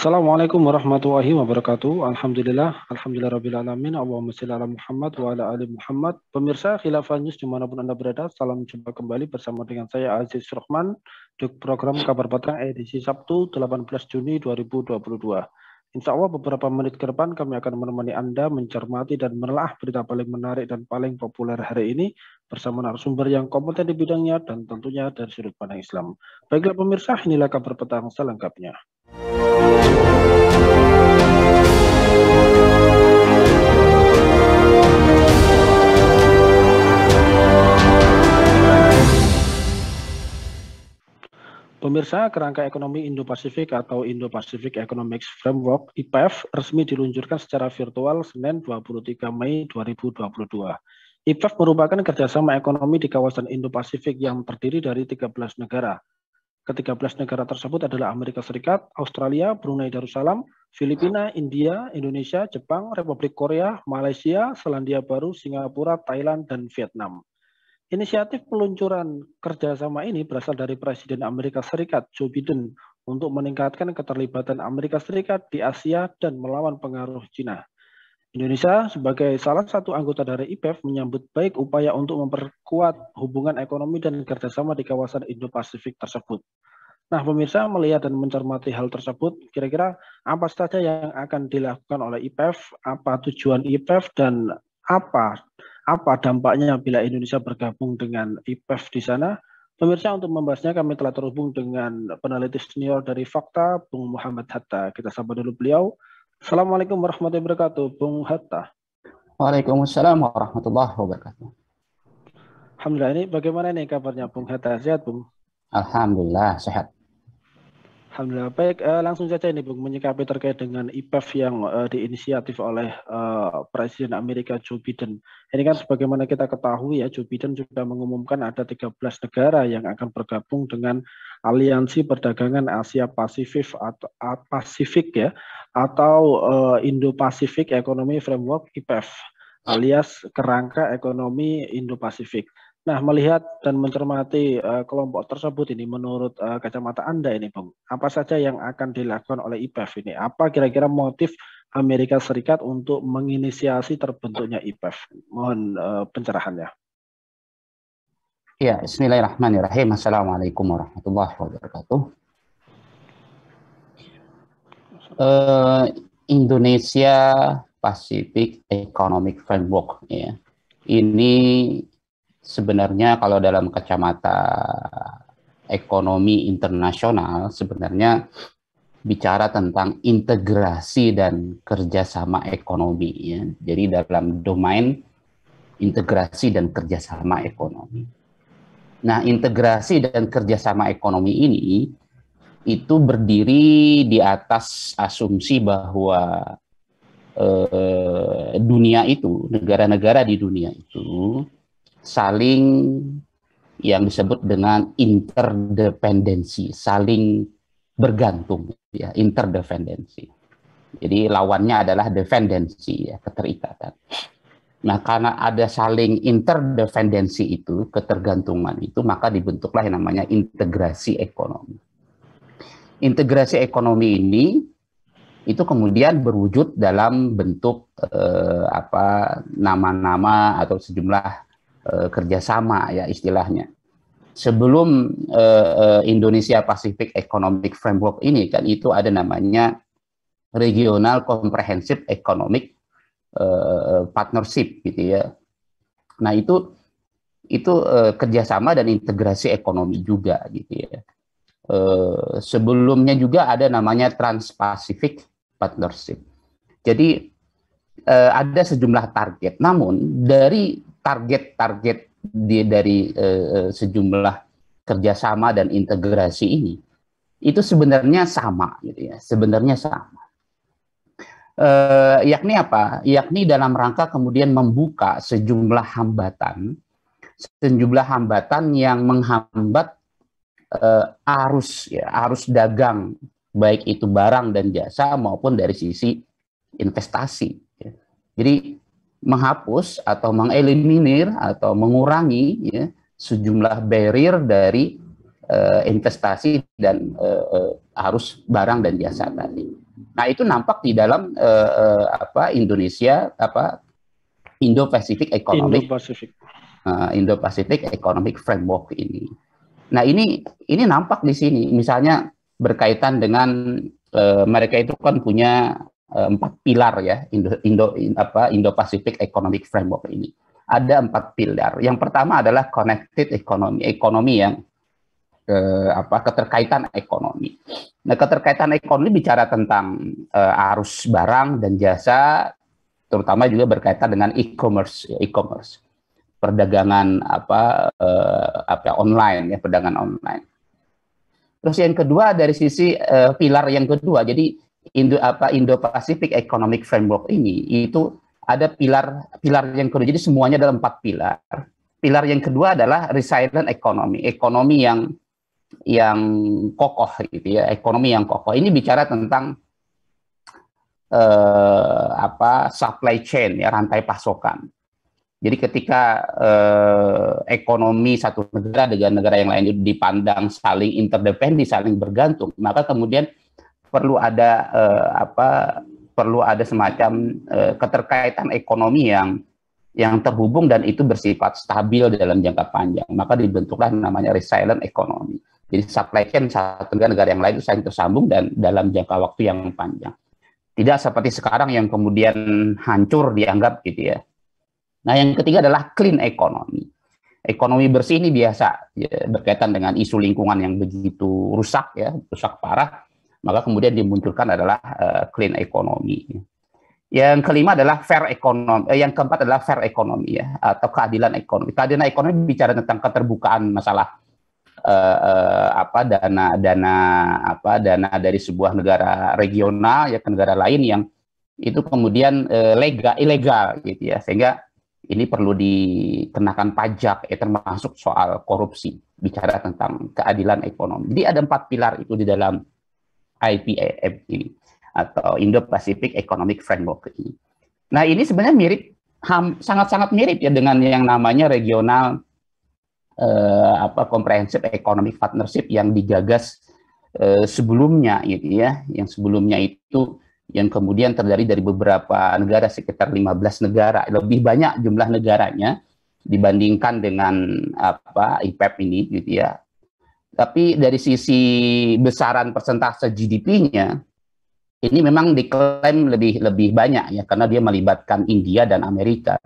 Assalamualaikum warahmatullahi wabarakatuh. Alhamdulillah rabbil alamin. Allahumma shalli ala Muhammad wa ala ali Muhammad. Pemirsa Khilafah News dimanapun Anda berada, salam jumpa kembali bersama dengan saya Aziz Rahman di program Kabar Petang edisi Sabtu 18 Juni 2022. Insya Allah beberapa menit ke depan kami akan menemani Anda mencermati dan menelaah berita paling menarik dan paling populer hari ini bersama narasumber yang kompeten di bidangnya dan tentunya dari sudut pandang Islam. Baiklah pemirsa, inilah Kabar Petang selengkapnya. Pemirsa, kerangka ekonomi Indo-Pasifik atau Indo-Pacific Economic Framework (IPEF) resmi diluncurkan secara virtual Senin 23 Mei 2022. IPEF merupakan kerjasama ekonomi di kawasan Indo-Pasifik yang terdiri dari 13 negara. Ke-13 negara tersebut adalah Amerika Serikat, Australia, Brunei Darussalam, Filipina, India, Indonesia, Jepang, Republik Korea, Malaysia, Selandia Baru, Singapura, Thailand, dan Vietnam. Inisiatif peluncuran kerjasama ini berasal dari Presiden Amerika Serikat, Joe Biden, untuk meningkatkan keterlibatan Amerika Serikat di Asia dan melawan pengaruh Cina. Indonesia sebagai salah satu anggota dari IPEF menyambut baik upaya untuk memperkuat hubungan ekonomi dan kerjasama di kawasan Indo-Pasifik tersebut. Nah, pemirsa melihat dan mencermati hal tersebut, kira-kira apa saja yang akan dilakukan oleh IPEF, apa tujuan IPEF, dan apa dampaknya bila Indonesia bergabung dengan IPEF di sana? Pemirsa, untuk membahasnya kami telah terhubung dengan peneliti senior dari Fakta, Bung Muhammad Hatta. Kita sapa dulu beliau. Assalamualaikum warahmatullahi wabarakatuh, Bung Hatta. Waalaikumsalam warahmatullahi wabarakatuh. Alhamdulillah, ini bagaimana nih kabarnya Bung Hatta? Sehat, Bung? Alhamdulillah, sehat. Alhamdulillah, baik. Langsung saja ini, Bung, menyikapi terkait dengan IPEF yang diinisiatif oleh Presiden Amerika Joe Biden. Ini kan sebagaimana kita ketahui ya, Joe Biden sudah mengumumkan ada 13 negara yang akan bergabung dengan Aliansi Perdagangan Asia Pasifik atau Pasifik ya, atau Indo-Pacific Economic Framework (IPEF), alias kerangka ekonomi Indo-Pasifik. Nah, melihat dan mencermati kelompok tersebut ini, menurut kacamata Anda ini, Bung, apa saja yang akan dilakukan oleh IPEF ini? Apa kira-kira motif Amerika Serikat untuk menginisiasi terbentuknya IPEF? Mohon pencerahannya. Ya, bismillahirrahmanirrahim. Assalamualaikum warahmatullahi wabarakatuh. Indonesia Pacific Economic Framework, ya. Ini sebenarnya kalau dalam kacamata ekonomi internasional sebenarnya bicara tentang integrasi dan kerjasama ekonomi, ya. Jadi dalam domain integrasi dan kerjasama ekonomi. Nah, integrasi dan kerjasama ekonomi ini itu berdiri di atas asumsi bahwa dunia itu, negara-negara di dunia itu saling yang disebut dengan interdependensi, saling bergantung, ya, interdependensi. Jadi lawannya adalah dependensi, ya, keterikatan. Nah, karena ada saling interdependensi itu, ketergantungan itu, maka dibentuklah yang namanya integrasi ekonomi. Integrasi ekonomi ini itu kemudian berwujud dalam bentuk nama-nama atau sejumlah kerjasama, ya, istilahnya. Sebelum Indonesia Pacific Economic Framework ini kan itu ada namanya Regional Comprehensive Economic Partnership, gitu ya. Nah, itu kerjasama dan integrasi ekonomi juga, gitu ya. Sebelumnya juga ada namanya Trans-Pacific Partnership. Jadi ada sejumlah target. Namun dari target-target dari sejumlah kerjasama dan integrasi ini itu sebenarnya sama, gitu ya. Sebenarnya sama. Yakni apa? Yakni dalam rangka kemudian membuka sejumlah hambatan yang menghambat arus dagang, baik itu barang dan jasa maupun dari sisi investasi. Ya. Jadi menghapus atau mengeliminir atau mengurangi, ya, sejumlah barrier dari investasi dan arus barang dan jasa tadi. Nah, itu nampak di dalam Indonesia Indo-Pacific Economic Framework ini. Nah, ini nampak di sini, misalnya berkaitan dengan mereka itu kan punya 4 pilar ya, Indo-Pacific Economic Framework ini. Ada 4 pilar. Yang pertama adalah connected economy, ekonomi yang keterkaitan ekonomi. Nah, keterkaitan ekonomi bicara tentang arus barang dan jasa, terutama juga berkaitan dengan e-commerce, perdagangan online ya, perdagangan online. Terus yang kedua dari sisi pilar yang kedua, jadi Indo-Pacific Economic Framework ini itu ada pilar yang kedua, jadi semuanya dalam 4 pilar. Pilar yang kedua adalah resilient economy, ekonomi yang kokoh gitu ya, ekonomi yang kokoh. Ini bicara tentang supply chain ya, rantai pasokan. Jadi ketika ekonomi satu negara dengan negara yang lain dipandang saling interdependen, saling bergantung, maka kemudian perlu ada semacam keterkaitan ekonomi yang terhubung dan itu bersifat stabil dalam jangka panjang. Maka dibentuklah namanya resilient economy. Jadi supply chain satu negara yang lain itu saling tersambung dan dalam jangka waktu yang panjang. Tidak seperti sekarang yang kemudian hancur dianggap gitu ya. Nah, yang ketiga adalah clean economy. Ekonomi bersih ini biasa ya, berkaitan dengan isu lingkungan yang begitu rusak parah. Maka kemudian dimunculkan adalah clean economy. Yang kelima adalah fair economy. Yang keempat adalah fair economy ya, atau keadilan ekonomi. Keadilan ekonomi bicara tentang keterbukaan masalah dana dari sebuah negara regional ya ke negara lain yang itu kemudian ilegal gitu ya, sehingga ini perlu dikenakan pajak termasuk soal korupsi, bicara tentang keadilan ekonomi. Jadi ada 4 pilar itu di dalam IPEF ini atau Indo-Pacific Economic Framework ini. Nah, ini sebenarnya mirip, sangat-sangat mirip ya dengan yang namanya regional Comprehensive Economic Partnership yang digagas sebelumnya gitu ya, yang sebelumnya itu yang kemudian terdiri dari beberapa negara, sekitar 15 negara, lebih banyak jumlah negaranya dibandingkan dengan IPEF ini gitu ya. Tapi dari sisi besaran persentase GDP-nya ini memang diklaim lebih banyak ya, karena dia melibatkan India dan Amerika.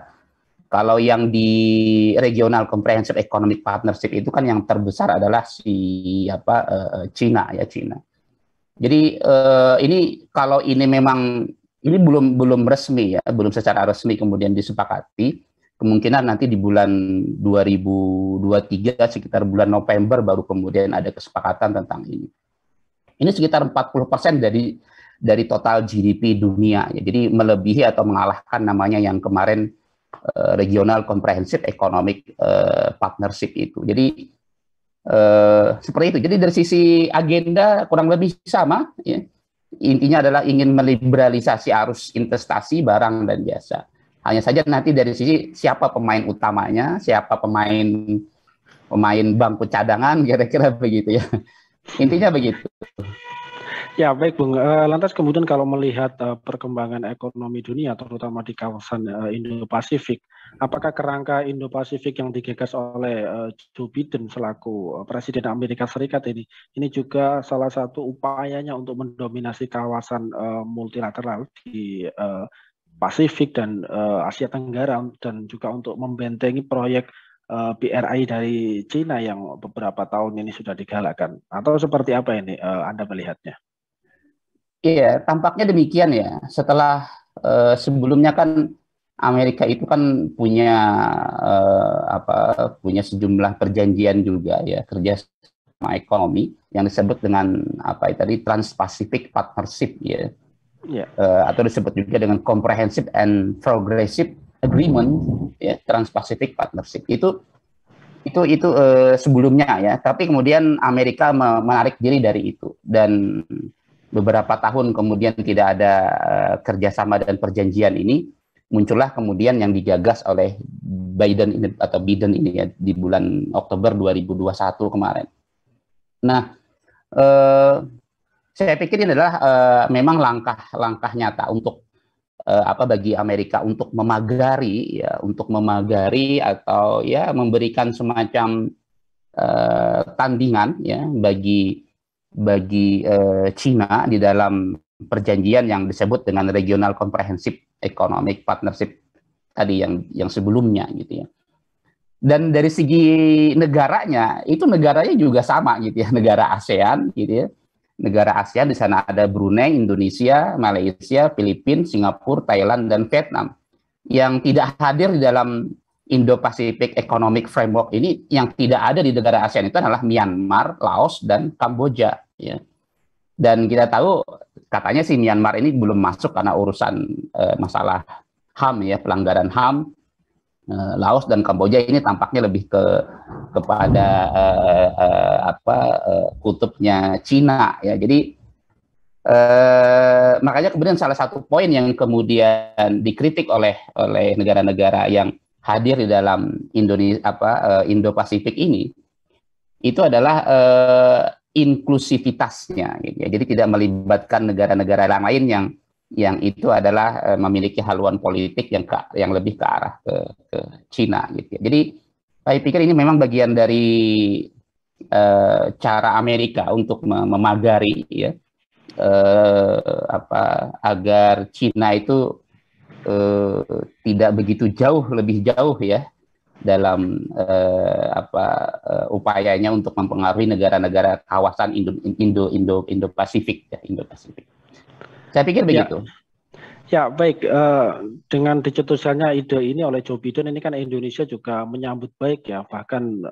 Kalau yang di Regional Comprehensive Economic Partnership itu kan yang terbesar adalah Cina ya, Cina. Jadi ini kalau ini memang ini belum resmi ya, belum secara resmi kemudian disepakati, kemungkinan nanti di bulan 2023 sekitar bulan November baru kemudian ada kesepakatan tentang ini. Ini sekitar 40% dari total GDP dunia ya. Jadi melebihi atau mengalahkan namanya yang kemarin Regional Comprehensive Economic Partnership itu. Jadi seperti itu. Jadi dari sisi agenda kurang lebih sama ya. Intinya adalah ingin meliberalisasi arus investasi barang dan jasa. Hanya saja nanti dari sisi siapa pemain utamanya, siapa pemain bangku cadangan, kira-kira begitu ya. Intinya begitu. Ya, baik Bung. Lantas kemudian kalau melihat perkembangan ekonomi dunia, terutama di kawasan Indo-Pasifik, apakah kerangka Indo-Pasifik yang digagas oleh Joe Biden selaku Presiden Amerika Serikat ini juga salah satu upayanya untuk mendominasi kawasan multilateral di Pasifik dan Asia Tenggara, dan juga untuk membentengi proyek BRI dari Cina yang beberapa tahun ini sudah digalakkan? Atau seperti apa ini Anda melihatnya? Iya, tampaknya demikian ya. Setelah sebelumnya kan Amerika itu kan punya punya sejumlah perjanjian juga ya, kerjasama ekonomi yang disebut dengan Trans-Pacific Partnership ya. Yeah. Atau disebut juga dengan Comprehensive and Progressive Agreement ya, Trans-Pacific Partnership. Itu sebelumnya ya, tapi kemudian Amerika menarik diri dari itu dan beberapa tahun kemudian tidak ada kerjasama dan perjanjian ini, muncullah kemudian yang digagas oleh Biden ini ya, di bulan Oktober 2021 kemarin. Nah, saya pikir ini adalah memang langkah nyata untuk bagi Amerika untuk memagari atau ya memberikan semacam tandingan ya bagi Cina di dalam perjanjian yang disebut dengan Regional Comprehensive Economic Partnership tadi yang sebelumnya gitu ya. Dan dari segi negaranya juga sama gitu ya, negara ASEAN gitu ya. Negara ASEAN di sana ada Brunei, Indonesia, Malaysia, Filipina, Singapura, Thailand, dan Vietnam. Yang tidak hadir di dalam Indo-Pacific Economic Framework ini, yang tidak ada di negara ASEAN itu adalah Myanmar, Laos, dan Kamboja. Ya. Dan kita tahu katanya si Myanmar ini belum masuk karena urusan masalah HAM ya, pelanggaran HAM. Laos dan Kamboja ini tampaknya lebih kepada kutubnya Cina ya. Jadi makanya kemudian salah satu poin yang kemudian dikritik oleh negara-negara yang hadir di dalam Indo-Pasifik ini itu adalah inklusivitasnya gitu ya. Jadi tidak melibatkan negara-negara lain yang itu adalah memiliki haluan politik yang lebih ke arah ke Cina gitu ya. Jadi saya pikir ini memang bagian dari cara Amerika untuk memagari ya agar Cina itu tidak begitu lebih jauh ya dalam upayanya untuk mempengaruhi negara-negara kawasan Indo-Pasifik ya, Indo-Pasifik. Saya pikir begitu. Ya, baik. Dengan dicetuskannya ide ini oleh Joe Biden, ini kan Indonesia juga menyambut baik ya. Bahkan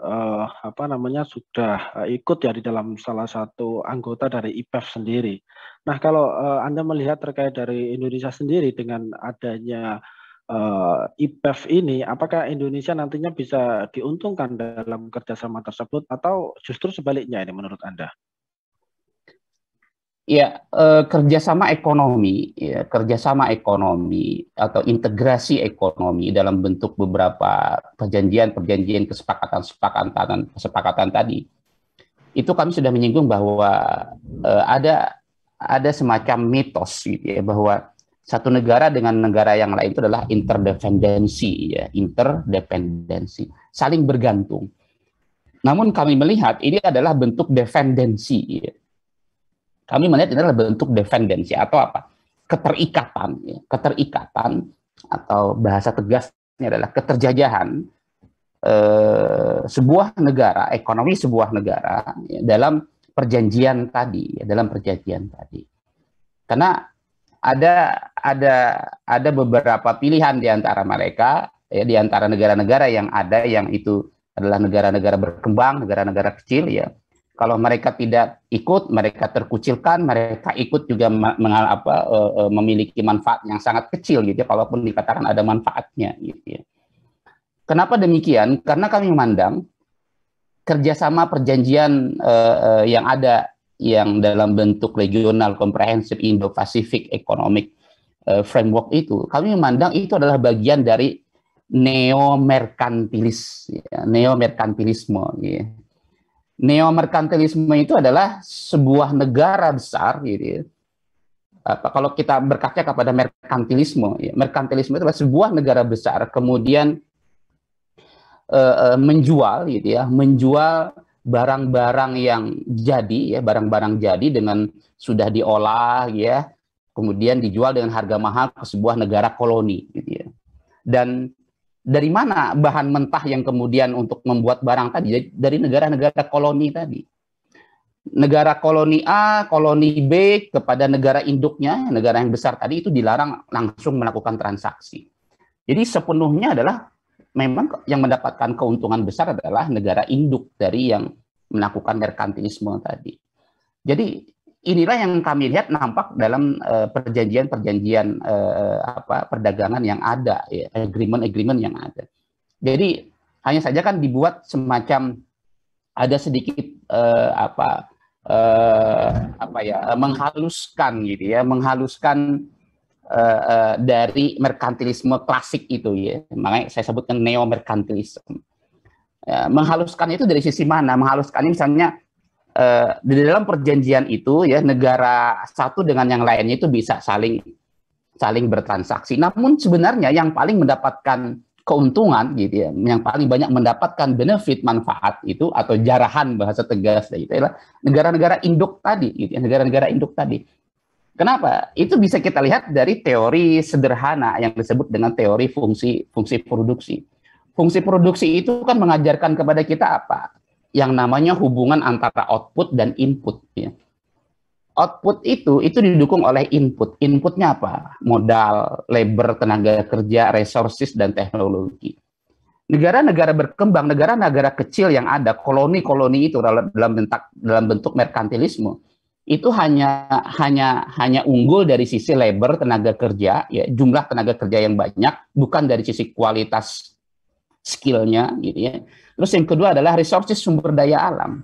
sudah ikut ya di dalam salah satu anggota dari IPEF sendiri. Nah, kalau Anda melihat terkait dari Indonesia sendiri dengan adanya IPEF ini, apakah Indonesia nantinya bisa diuntungkan dalam kerjasama tersebut atau justru sebaliknya ini menurut Anda? Ya, kerjasama ekonomi atau integrasi ekonomi dalam bentuk beberapa perjanjian, kesepakatan tadi, itu kami sudah menyinggung bahwa ada semacam mitos gitu ya, bahwa satu negara dengan negara yang lain itu adalah interdependensi, saling bergantung. Namun kami melihat ini adalah bentuk dependensi ya. Kami melihat ini adalah bentuk dependensi atau apa? Keterikatan atau bahasa tegasnya adalah keterjajahan sebuah negara, ekonomi sebuah negara ya, dalam perjanjian tadi. Karena ada beberapa pilihan di antara mereka, ya, di antara negara-negara yang itu adalah negara-negara berkembang, negara-negara kecil ya. Kalau mereka tidak ikut, mereka terkucilkan, mereka ikut juga memiliki manfaat yang sangat kecil gitu ya, kalaupun dikatakan ada manfaatnya gitu ya. Kenapa demikian? Karena kami memandang kerjasama perjanjian yang ada yang dalam bentuk Regional Comprehensive Indo-Pacific Economic Framework itu, kami memandang itu adalah bagian dari neomerkantilisme ya. Neomerkantilisme itu adalah sebuah negara besar gitu ya. Kalau kita berkaca kepada merkantilisme ya, merkantilisme itu adalah sebuah negara besar kemudian menjual gitu ya, menjual barang-barang yang jadi ya, barang-barang jadi dengan sudah diolah ya, kemudian dijual dengan harga mahal ke sebuah negara koloni gitu ya. Dan dari mana bahan mentah yang kemudian untuk membuat barang tadi? Dari negara-negara koloni tadi. Negara koloni A, koloni B kepada negara induknya, negara yang besar tadi itu dilarang langsung melakukan transaksi. Jadi sepenuhnya adalah memang yang mendapatkan keuntungan besar adalah negara induk dari yang melakukan merkantilisme tadi. Jadi inilah yang kami lihat nampak dalam perjanjian-perjanjian perdagangan yang ada, ya, agreement yang ada. Jadi hanya saja kan dibuat semacam ada sedikit menghaluskan gitu ya, dari merkantilisme klasik itu ya. Makanya saya sebutkan neo-merkantilisme. Ya, menghaluskan itu dari sisi mana? Menghaluskan misalnya di dalam perjanjian itu ya negara satu dengan yang lainnya itu bisa saling bertransaksi. Namun sebenarnya yang paling mendapatkan keuntungan gitu ya, yang paling banyak mendapatkan benefit manfaat itu atau jarahan bahasa tegas itu adalah negara-negara induk tadi, gitu ya, negara-negara induk tadi. Kenapa? Itu bisa kita lihat dari teori sederhana yang disebut dengan teori fungsi produksi. Fungsi produksi itu kan mengajarkan kepada kita apa? Yang namanya hubungan antara output dan input. Ya. Output itu didukung oleh input. Inputnya apa? Modal, labor, tenaga kerja, resources, dan teknologi. Negara-negara berkembang, negara-negara kecil yang ada, koloni-koloni itu dalam bentuk merkantilisme, itu hanya unggul dari sisi labor, tenaga kerja, ya, jumlah tenaga kerja yang banyak, bukan dari sisi kualitas skill-nya, gitu ya. Terus yang kedua adalah resources, sumber daya alam.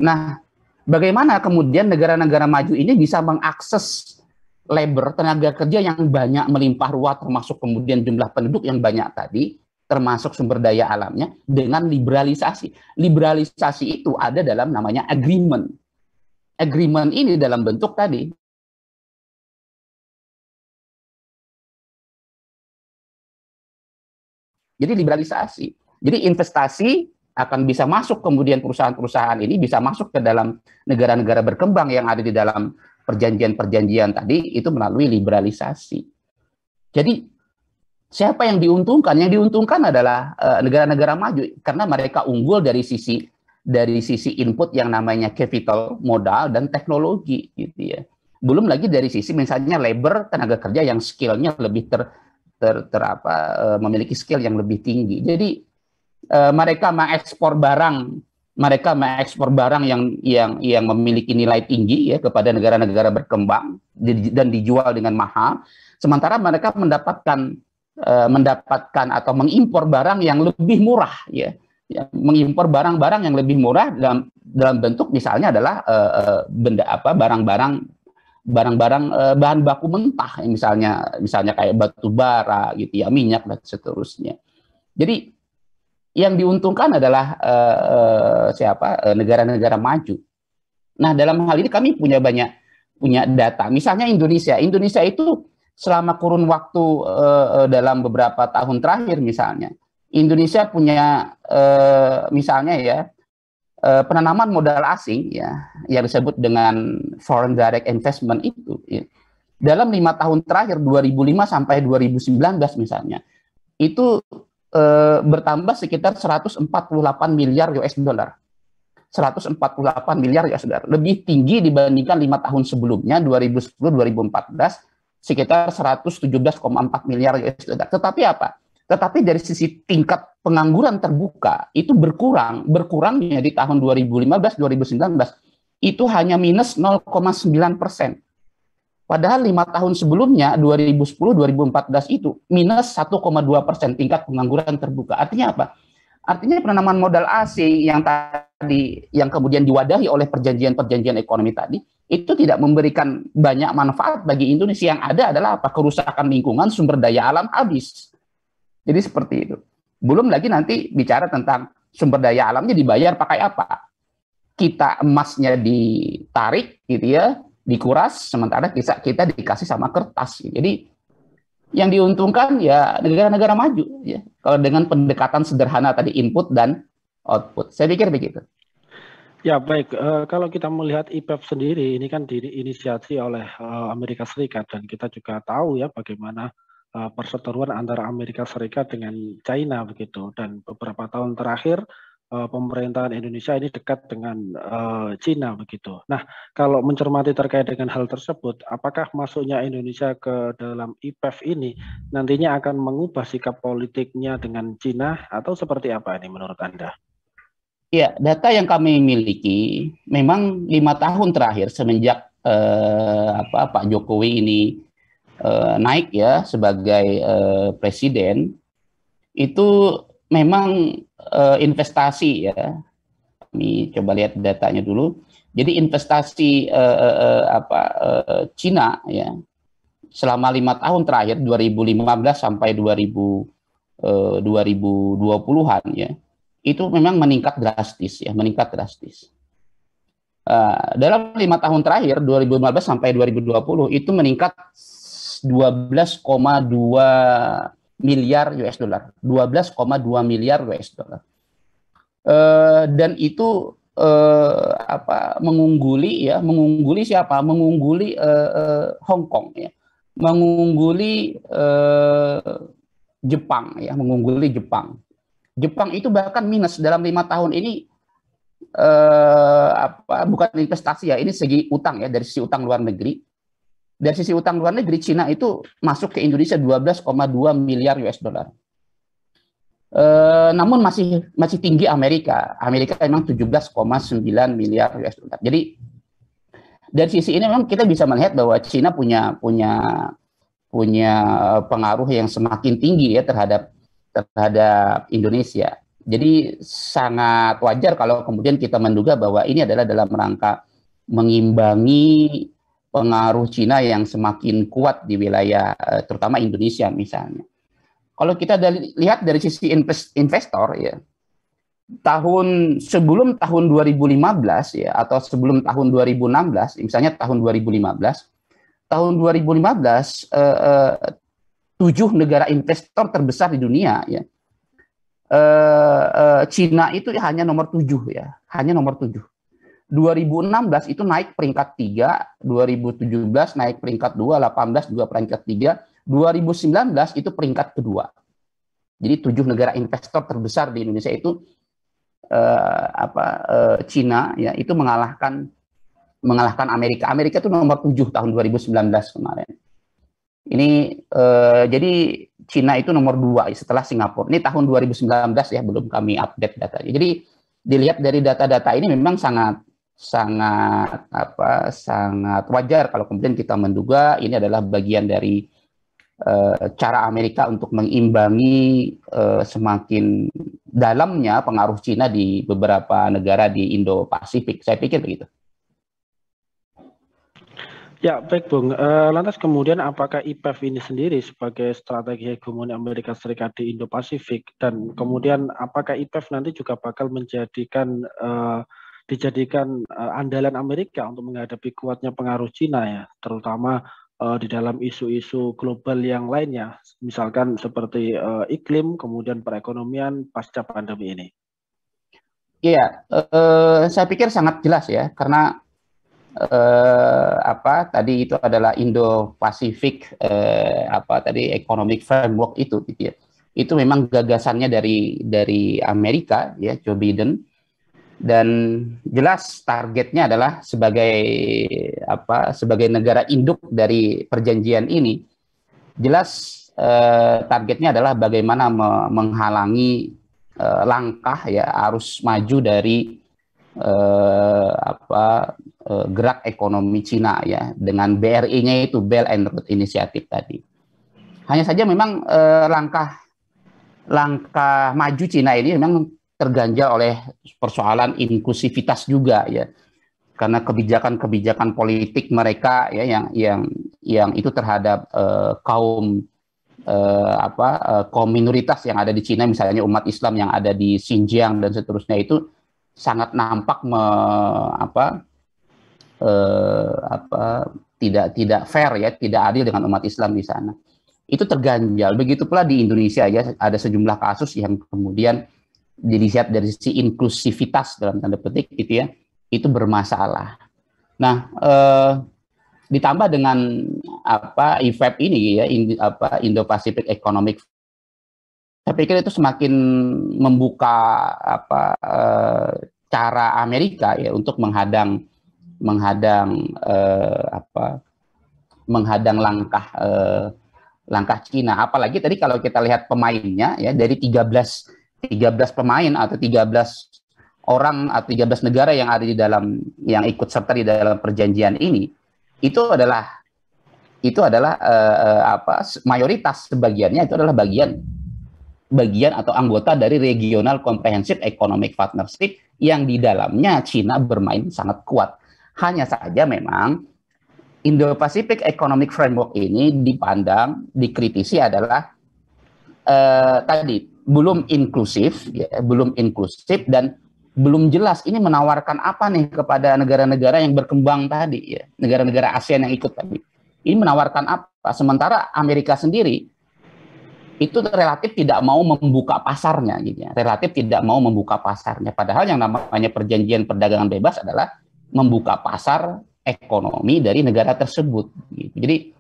Nah, bagaimana kemudian negara-negara maju ini bisa mengakses labor, tenaga kerja yang banyak melimpah ruah, termasuk kemudian jumlah penduduk yang banyak tadi, termasuk sumber daya alamnya, dengan liberalisasi. Liberalisasi itu ada dalam namanya agreement. Agreement ini dalam bentuk tadi. Jadi liberalisasi. Jadi investasi akan bisa masuk, kemudian perusahaan-perusahaan ini bisa masuk ke dalam negara-negara berkembang yang ada di dalam perjanjian-perjanjian tadi itu melalui liberalisasi. Jadi siapa yang diuntungkan? Yang diuntungkan adalah negara-negara maju karena mereka unggul dari sisi input yang namanya capital, modal, dan teknologi, gitu ya. Belum lagi dari sisi misalnya labor, tenaga kerja yang skillnya lebih memiliki skill yang lebih tinggi. Jadi mereka mengekspor barang yang memiliki nilai tinggi ya kepada negara-negara berkembang dan dijual dengan mahal. Sementara mereka mendapatkan atau mengimpor barang yang lebih murah ya. Mengimpor barang-barang yang lebih murah dalam bentuk misalnya adalah barang-barang bahan baku mentah, misalnya kayak batu bara gitu ya, minyak dan seterusnya. Jadi yang diuntungkan adalah negara-negara maju. Nah, dalam hal ini kami punya data. Misalnya Indonesia itu selama kurun waktu dalam beberapa tahun terakhir misalnya, Indonesia punya misalnya ya penanaman modal asing ya yang disebut dengan foreign direct investment itu ya. Dalam 5 tahun terakhir 2005 sampai 2019 misalnya itu bertambah sekitar 148 miliar US dollar. 148 miliar US dollar, lebih tinggi dibandingkan 5 tahun sebelumnya 2010-2014 sekitar 117,4 miliar US dollar. Tetapi apa? Tetapi dari sisi tingkat pengangguran terbuka itu berkurangnya di tahun 2015-2019 itu hanya minus 0,9%. Padahal 5 tahun sebelumnya 2010-2014 itu minus 1,2% tingkat pengangguran terbuka. Artinya apa? Artinya penanaman modal asing yang kemudian diwadahi oleh perjanjian-perjanjian ekonomi tadi itu tidak memberikan banyak manfaat bagi Indonesia. Yang ada adalah apa? Kerusakan lingkungan, sumber daya alam habis. Jadi seperti itu. Belum lagi nanti bicara tentang sumber daya alamnya dibayar pakai apa? Kita emasnya ditarik gitu ya, dikuras, sementara kita dikasih sama kertas. Jadi yang diuntungkan ya negara-negara maju ya. Kalau dengan pendekatan sederhana tadi input dan output. Saya pikir begitu. Ya baik, kalau kita melihat IPEF sendiri ini kan diinisiasi oleh Amerika Serikat dan kita juga tahu ya bagaimana perseteruan antara Amerika Serikat dengan China begitu, dan beberapa tahun terakhir pemerintahan Indonesia ini dekat dengan China begitu. Nah, kalau mencermati terkait dengan hal tersebut, apakah masuknya Indonesia ke dalam IPEF ini nantinya akan mengubah sikap politiknya dengan China atau seperti apa ini menurut Anda? Ya, data yang kami miliki memang 5 tahun terakhir semenjak Pak Jokowi ini naik ya sebagai presiden, itu memang investasi ya. Kami coba lihat datanya dulu. Jadi investasi Cina ya selama 5 tahun terakhir 2015 sampai 2020-an ya itu memang meningkat drastis ya, meningkat drastis. Dalam 5 tahun terakhir 2015 sampai 2020 itu meningkat 12,2 miliar US dollar, 12,2 miliar US dollar. Dan itu mengungguli siapa? Mengungguli Hong Kong ya, mengungguli Jepang ya, mengungguli Jepang. Jepang itu bahkan minus dalam 5 tahun ini. Bukan investasi ya, ini segi utang ya, dari sisi utang luar negeri. Dari sisi utang luar negeri, Cina itu masuk ke Indonesia 12,2 miliar US dollar. Namun masih tinggi Amerika. Amerika memang 17,9 miliar US dollar. Jadi dari sisi ini memang kita bisa melihat bahwa Cina punya pengaruh yang semakin tinggi ya terhadap Indonesia. Jadi sangat wajar kalau kemudian kita menduga bahwa ini adalah dalam rangka mengimbangi pengaruh Cina yang semakin kuat di wilayah terutama Indonesia misalnya. Kalau kita lihat dari sisi investor ya, sebelum tahun 2015 ya, atau sebelum tahun 2016, misalnya tahun 2015 7 negara investor terbesar di dunia ya, Cina itu hanya nomor 7 ya, hanya nomor 7. 2016 itu naik peringkat 3, 2017 naik peringkat 2, 18 juga peringkat 3, 2019 itu peringkat kedua. Jadi 7 negara investor terbesar di Indonesia itu Cina ya, itu mengalahkan Amerika. Amerika itu nomor 7 tahun 2019 kemarin. Ini jadi Cina itu nomor 2 setelah Singapura. Ini tahun 2019 ya, belum kami update datanya. Jadi dilihat dari data-data ini memang sangat wajar kalau kemudian kita menduga ini adalah bagian dari cara Amerika untuk mengimbangi semakin dalamnya pengaruh Cina di beberapa negara di Indo-Pasifik. Saya pikir begitu. Ya, baik Bung. Lantas kemudian apakah IPEF ini sendiri sebagai strategi hegemoni Amerika Serikat di Indo-Pasifik, dan kemudian apakah IPEF nanti juga bakal dijadikan andalan Amerika untuk menghadapi kuatnya pengaruh Cina ya, terutama di dalam isu-isu global yang lainnya, misalkan seperti iklim, kemudian perekonomian pasca pandemi ini? Iya, saya pikir sangat jelas ya, karena tadi itu adalah Indo-Pacific Economic Framework itu gitu ya. Itu memang gagasannya dari Amerika ya, Joe Biden, dan jelas targetnya adalah sebagai negara induk dari perjanjian ini. Jelas targetnya adalah bagaimana menghalangi langkah ya arus maju dari gerak ekonomi Cina ya, dengan BRI-nya itu Belt and Road Initiative tadi. Hanya saja memang langkah maju Cina ini memang terganjal oleh persoalan inklusivitas juga ya, karena kebijakan politik mereka ya yang itu terhadap kaum minoritas yang ada di Cina, misalnya umat Islam yang ada di Xinjiang dan seterusnya, itu sangat nampak tidak fair ya, tidak adil dengan umat Islam di sana. Itu terganjal. Begitu pula di Indonesia ya, ada sejumlah kasus yang kemudian dilihat dari sisi inklusivitas dalam tanda petik gitu ya, itu bermasalah. Nah, ditambah dengan IPEF ini ya, Indo-Pacific Economic, saya pikir itu semakin membuka cara Amerika ya untuk menghadang langkah Cina. Apalagi tadi kalau kita lihat pemainnya ya, dari 13 pemain atau 13 orang atau 13 negara yang ada yang ikut serta di dalam perjanjian ini, itu adalah mayoritas sebagiannya itu adalah bagian atau anggota dari Regional Comprehensive Economic Partnership yang di dalamnya Cina bermain sangat kuat. Hanya saja memang Indo-Pacific Economic Framework ini dikritisi adalah belum inklusif dan belum jelas ini menawarkan apa nih kepada negara-negara yang berkembang tadi ya, negara-negara ASEAN yang ikut tadi. Ini menawarkan apa? Sementara Amerika sendiri itu relatif tidak mau membuka pasarnya gitu ya. Relatif tidak mau membuka pasarnya. Padahal yang namanya perjanjian perdagangan bebas adalah membuka pasar ekonomi dari negara tersebut gitu. Jadi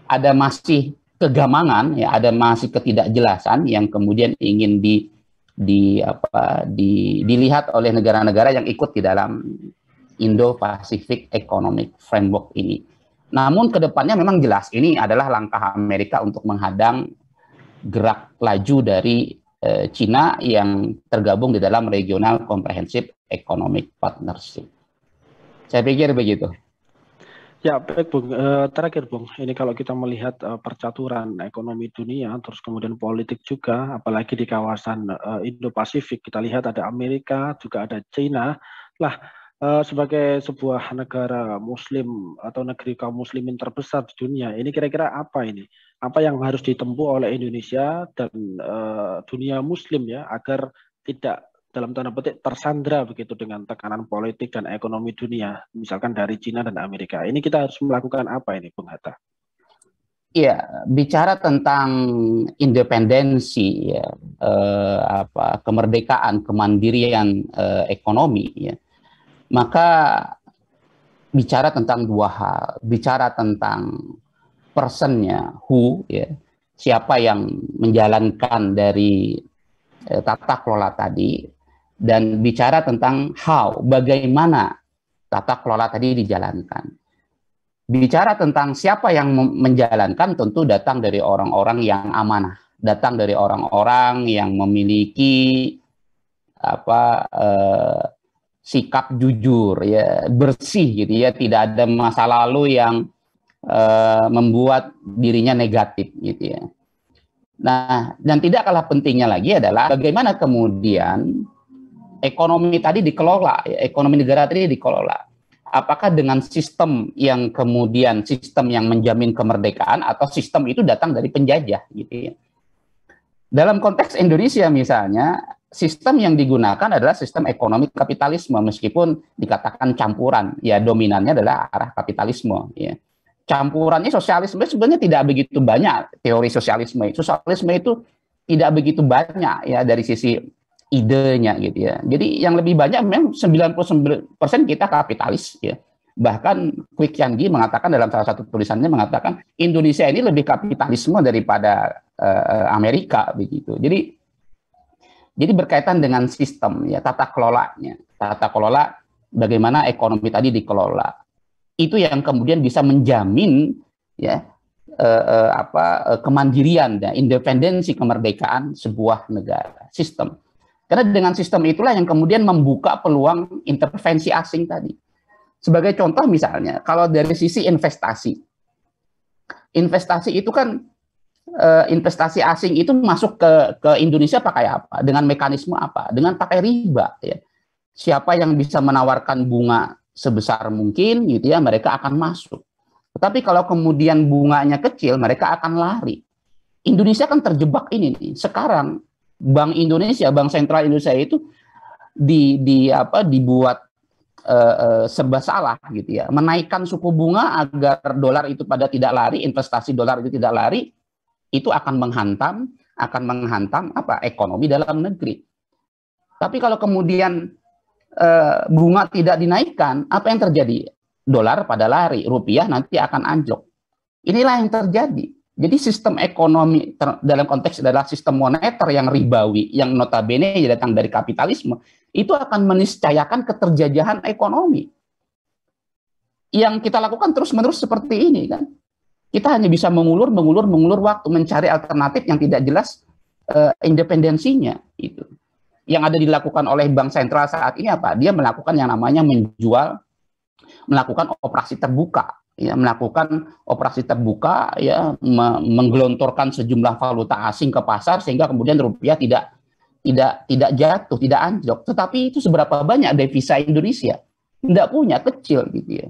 ada masih kegamangan ya, ada masih ketidakjelasan yang kemudian ingin dilihat oleh negara-negara yang ikut di dalam Indo-Pacific Economic Framework ini. Namun kedepannya memang jelas ini adalah langkah Amerika untuk menghadang gerak laju dari Cina yang tergabung di dalam Regional Comprehensive Economic Partnership. Saya pikir begitu. Ya, baik Bung. Terakhir Bung, ini kalau kita melihat percaturan ekonomi dunia, terus kemudian politik juga, apalagi di kawasan Indo-Pasifik, kita lihat ada Amerika, juga ada China. Lah, sebagai sebuah negara Muslim atau negeri kaum Muslimin terbesar di dunia, ini kira-kira apa ini? Apa yang harus ditempuh oleh Indonesia dan dunia Muslim ya, agar tidak dalam tanda petik tersandra begitu dengan tekanan politik dan ekonomi dunia, misalkan dari Cina dan Amerika. Ini kita harus melakukan apa ini, Bung Hatta? Iya, bicara tentang independensi, ya, kemerdekaan, kemandirian ekonomi, ya, maka bicara tentang dua hal, bicara tentang personnya, who, ya, siapa yang menjalankan dari tata kelola tadi, dan bicara tentang how, bagaimana tata kelola tadi dijalankan. Bicara tentang siapa yang menjalankan tentu datang dari orang-orang yang amanah, datang dari orang-orang yang memiliki sikap jujur, ya, bersih gitu ya, tidak ada masa lalu yang membuat dirinya negatif gitu ya. Nah, dan tidak kalah pentingnya lagi adalah bagaimana kemudian ekonomi tadi dikelola, ya, ekonomi negara tadi dikelola. Apakah dengan sistem yang kemudian sistem yang menjamin kemerdekaan atau sistem itu datang dari penjajah gitu ya. Dalam konteks Indonesia misalnya, sistem yang digunakan adalah sistem ekonomi kapitalisme meskipun dikatakan campuran, ya dominannya adalah arah kapitalisme ya. Campurannya sosialisme sebenarnya tidak begitu banyak teori sosialisme. Sosialisme itu tidak begitu banyak ya dari sisi idenya gitu ya. Jadi yang lebih banyak memang 99% kita kapitalis ya. Bahkan Kwik Tiangi mengatakan dalam salah satu tulisannya mengatakan Indonesia ini lebih kapitalisme daripada Amerika begitu. Jadi berkaitan dengan sistem ya, tata kelolanya. Tata kelola bagaimana ekonomi tadi dikelola. Itu yang kemudian bisa menjamin ya kemandirian dan independensi kemerdekaan sebuah negara, sistem. Karena dengan sistem itulah yang kemudian membuka peluang intervensi asing tadi. Sebagai contoh misalnya, kalau dari sisi investasi itu kan investasi asing itu masuk ke Indonesia pakai apa? Dengan mekanisme apa? Dengan pakai riba. Ya. Siapa yang bisa menawarkan bunga sebesar mungkin, gitu ya, mereka akan masuk. Tetapi kalau kemudian bunganya kecil, mereka akan lari. Indonesia kan terjebak ini nih. Sekarang Bank Indonesia, Bank Sentral Indonesia itu dibuat serba salah gitu ya, menaikkan suku bunga agar dolar itu pada tidak lari, investasi dolar itu tidak lari, itu akan menghantam ekonomi dalam negeri. Tapi kalau kemudian bunga tidak dinaikkan, apa yang terjadi? Dolar pada lari, rupiah nanti akan anjlok. Inilah yang terjadi. Jadi sistem ekonomi dalam konteks adalah sistem moneter yang ribawi, yang notabene datang dari kapitalisme, itu akan meniscayakan keterjajahan ekonomi. Yang kita lakukan terus-menerus seperti ini kan. Kita hanya bisa mengulur waktu, mencari alternatif yang tidak jelas independensinya. Itu. Yang ada dilakukan oleh Bank Sentral saat ini apa? Dia melakukan yang namanya melakukan operasi terbuka. Ya, melakukan operasi terbuka, ya, menggelontorkan sejumlah valuta asing ke pasar sehingga kemudian rupiah tidak jatuh, tidak anjlok. Tetapi itu seberapa banyak devisa Indonesia? Tidak punya, kecil gitu ya.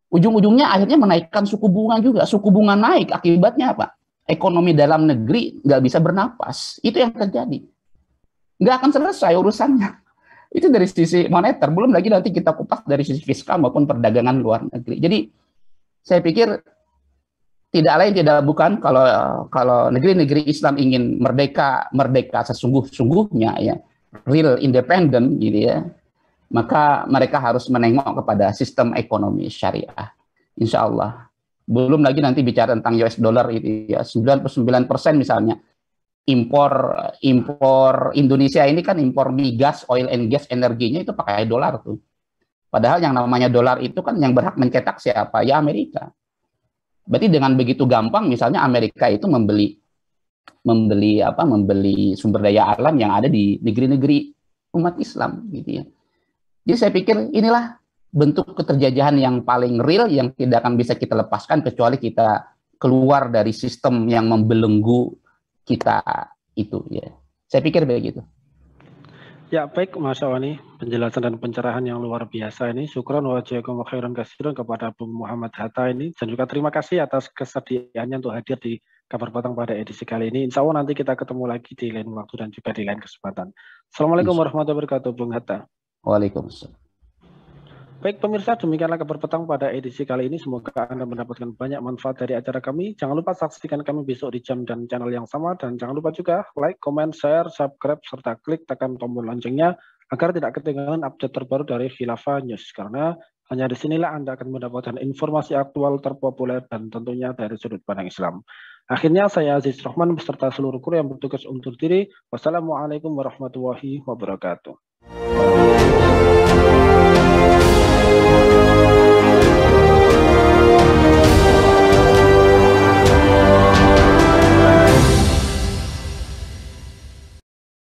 Ujung-ujungnya akhirnya menaikkan suku bunga juga. Suku bunga naik, akibatnya apa? Ekonomi dalam negeri nggak bisa bernapas. Itu yang terjadi. Nggak akan selesai urusannya. Itu dari sisi moneter, belum lagi nanti kita kupas dari sisi fiskal maupun perdagangan luar negeri. Jadi saya pikir tidak lain tidak bukan kalau negeri-negeri Islam ingin merdeka sesungguh-sungguhnya ya, real independent gitu ya, maka mereka harus menengok kepada sistem ekonomi syariah. Insya Allah. Belum lagi nanti bicara tentang US dollar itu ya, 99% misalnya impor Indonesia ini kan impor migas, oil and gas, energinya itu pakai dolar tuh. Padahal yang namanya dolar itu kan yang berhak mencetak siapa? Ya Amerika. Berarti dengan begitu gampang misalnya Amerika itu membeli sumber daya alam yang ada di negeri-negeri umat Islam gitu ya. Jadi saya pikir inilah bentuk keterjajahan yang paling real yang tidak akan bisa kita lepaskan kecuali kita keluar dari sistem yang membelenggu kita itu ya. Saya pikir begitu. Ya, baik Mas Awani, penjelasan dan pencerahan yang luar biasa ini. Syukran wa jazakumullahu khairan katsiran kepada Bung Muhammad Hatta ini, dan juga terima kasih atas kesediaannya untuk hadir di Kabar Petang pada edisi kali ini. Insya Allah nanti kita ketemu lagi di lain waktu dan juga di lain kesempatan. Assalamualaikum warahmatullahi wabarakatuh, Bung Hatta. Waalaikumsalam. Baik pemirsa, demikianlah Kabar Petang pada edisi kali ini. Semoga Anda mendapatkan banyak manfaat dari acara kami. Jangan lupa saksikan kami besok di jam dan channel yang sama. Dan jangan lupa juga like, comment, share, subscribe, serta klik tekan tombol loncengnya agar tidak ketinggalan update terbaru dari Khilafah News. Karena hanya di sinilah Anda akan mendapatkan informasi aktual terpopuler dan tentunya dari sudut pandang Islam. Akhirnya saya Aziz Rahman beserta seluruh kru yang bertugas undur diri. Wassalamualaikum warahmatullahi wabarakatuh.